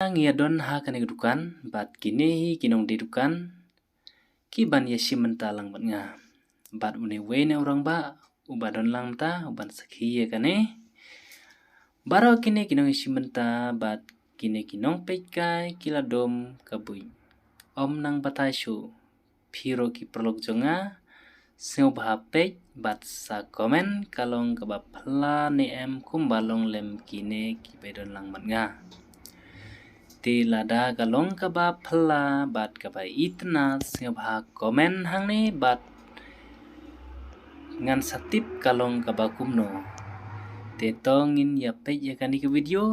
tang ya don ha kan dukan bat kini kinong di dukan ki ban ya simenta lang bat nga bat une we ne orang ba uba don lang ta uban sakhi ya kane baro kini kinong simenta bat kini kinong pekai kila dom kabui om nang batai shu phiro ki prolog jonga seu bhapek bat sa komen kalong kaba phla ne em kumbalong lem kine ki bedon lang bat nga ti lada kalong kaba phla bat kaba itna seu bha komen hang ni bat ngan satip kalong kaba kumno te tongin ya pej ya kani ke video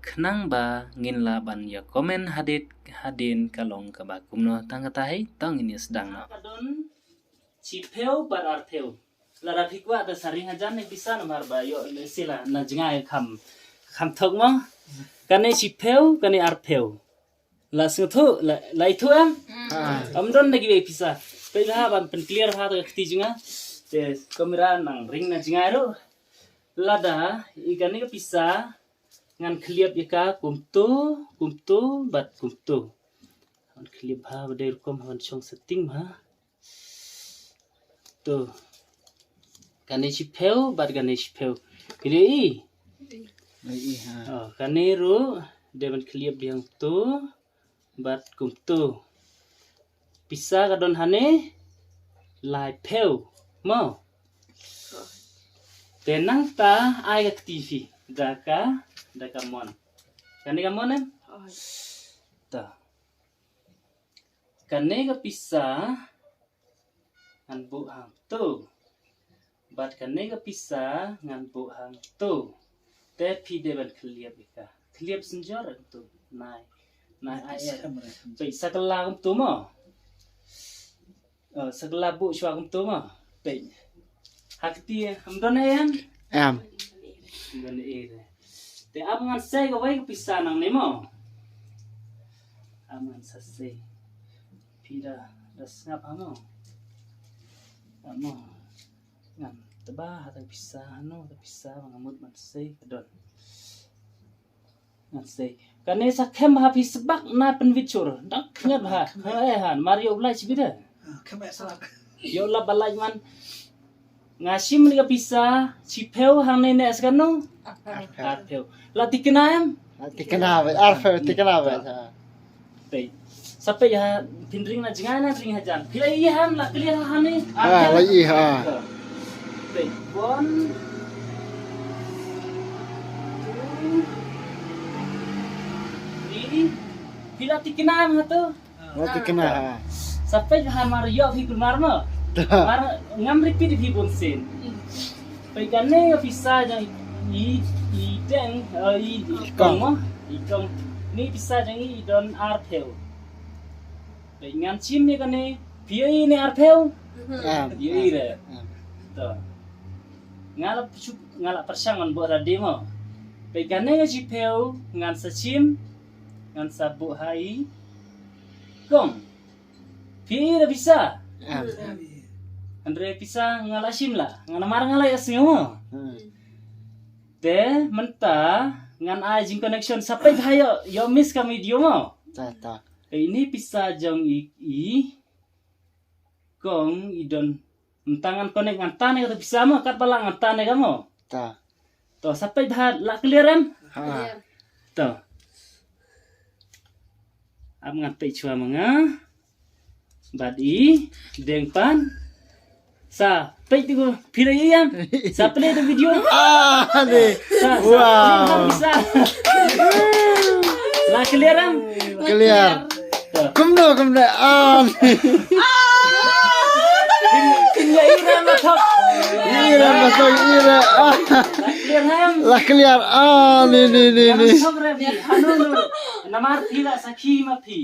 khnang ba ngin la ban ya komen hadin kalong kaba kumno tang katai tongin ya sedang no Cipeu bar arteu. Lara fikwa ta saring ajan ne bisa nomar ba yo sila na jinga kham thok mo. Kane cipeu kane arteu. La suthu la itu am. Amdon ne gi bisa. Pe ha ban pen clear ha ta khti jinga. Te kamera nang ring na jinga ro. Lada igane ke bisa ngan kliap yaka kumtu bat kumtu. On kliap ha badai kom han chong setting ha. Tuh Ganesh peu bat Ganesh peu kili kaneru devan kliap diang tu bat kum tu pisa kadon hane lai peu mo tenang ta ai TV daka mon kane kamon em ta kane ka pisa ngan bu hang tu bat kane ga pisa ngan bu hang tu te pi devan kliap senjor tu nai ayat pe sakala kum tu mo sakala bu shwa kum tu mo pe hakti hamdon ayam ngan te am ngan sai ga wai pisa nang ne mo am ngan sase pida das ngap amo amo ngan teba hatang pisah ta pisah mangamut man sei kadon ngan sei kane sakhem ha pi sebak na pen vicur dak ngat ha han mario blai sibida khame salak yo la balai man ngasim ni pisah cipeu hang ne nes kanu arpeu la tikenam arpeu tikenam pe sampai ya pindring na jingana ring hajan pilai ham la clear hani lagi bon ini pila tikinam hatu tikena sampai hamar yo hi kumar mo mar ngam repeat hi bonsen pe gane bisa jang i den i kong ni bisa jang i don arpeu ngan chim ni kane piai ni arpeu piai re to ngala persangan bo radimo pe kane ji peu ngan sa chim ngan sa bu hai kong piai re bisa andre bisa ngala sim la ngana mar ngala ya singo te menta ngan ai jing connection sampai hayo yo miss ka video mo ta ini bisa jong i kong idon tangan konek ngantane kata bisa mo kat pala ngantane kamu ta to sampai dah la clearan to am ngantai chua manga badi dengpan sa pei tu pilih yam sa play the video ade wow bisa la clearan clear kumno ira masuk la clear ni namar pila sakhi mapi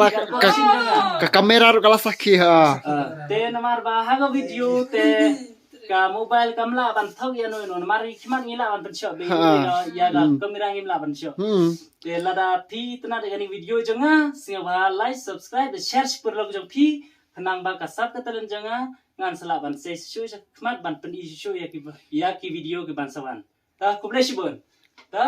la ka kamera ru kala sakhi te namar bahaga video te ka mobile kamla ban thau ya no mari khman ngila ban pencho be ya ga kamera ngimla ban cho te lada phi tna de gani video janga singa ba like subscribe share per log jong phi nang ba kasat ka talen janga ngan sala ban se shu khmat ban pen i shu ya ki video ki ban sawan ta kublai shibon ta